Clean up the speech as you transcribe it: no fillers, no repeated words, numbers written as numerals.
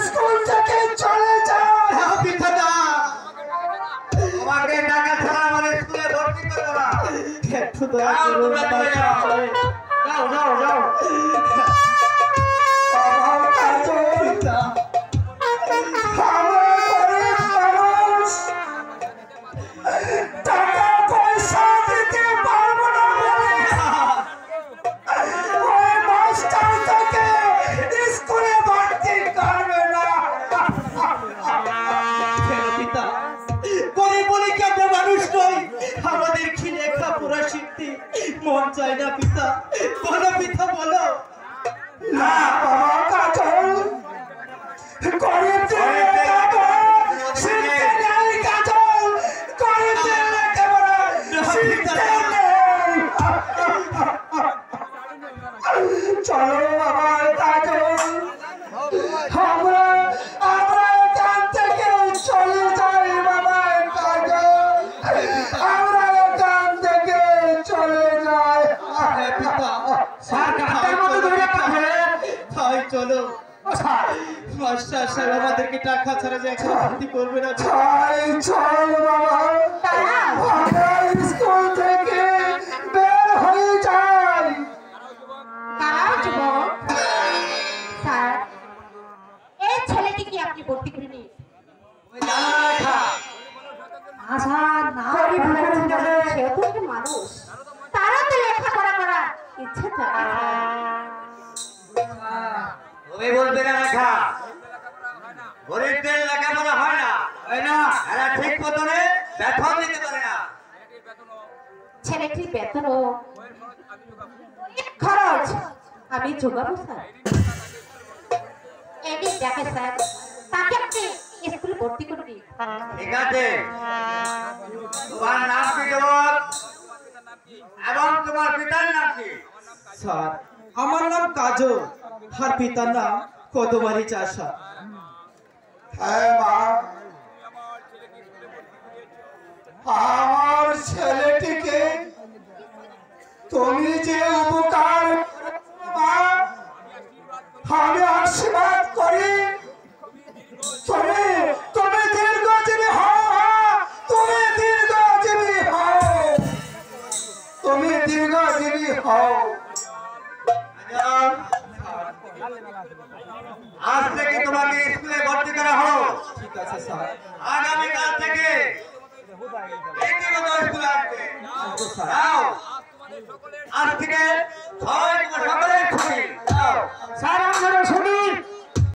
School থেকে চলে যাও। পিতাদা তোমাকে টাকা ছাড়া আমার স্কুলে ভর্তি করবো না। একটু দয়া করুন। যাও যাও যাও। মন চাই না পিতা, বলো পিতা বলো। না বাবা কাজল, চলো বাবা কাজল, আমরা এখান থেকে চলে যাই বাবা কাজল, আমরা এখান থেকে চলে যাই। তাই চলো মাস্টার সাহেব আমাদেরকে টাকা ছাড়া যে এখানে ভর্তি করবে না। চল বাবা, আমরা স্কুল থেকে বের হয়ে যাই। স্যার, এই ছেলেটি কি আপনি ভর্তি করে নিন? মানুষ তারা তো লেখাপড়া করার ইচ্ছা থাকে। তুমি বলবে না লেখা, গরিবদের লেখাপড়া হয় না, এরা ঠিক মতনে বেতন দিতে পারে না। ছেলেটির বেতন ও খরচ আমি যোগাবো স্যার। এটি দেখে স্যার, তাকে আপনি স্কুলে ভর্তি করে দিন। ঠিক আছে, তোমার নাম কি যুবক এবং তোমার পিতার নাম কি? স্যার, আমার নাম কাজল আর পিতার নাম কদমারি চাষা। হ্যাঁ মা, আমার ছেলেটিকে তুমি যে উপকার মা, আমি আশীর্বাদ করি তুমি দীর্ঘজীবী হও, তুমি দীর্ঘজীবী হও, তুমি দীর্ঘজীবী হও। আজ থেকে তোমাকে স্কুলে ভর্তি করা হলো। ঠিক আছে স্যার, আগামীকাল থেকে রীতিমতো স্কুলে আসবে। যাও, আজ থেকে সকলের ছুটি।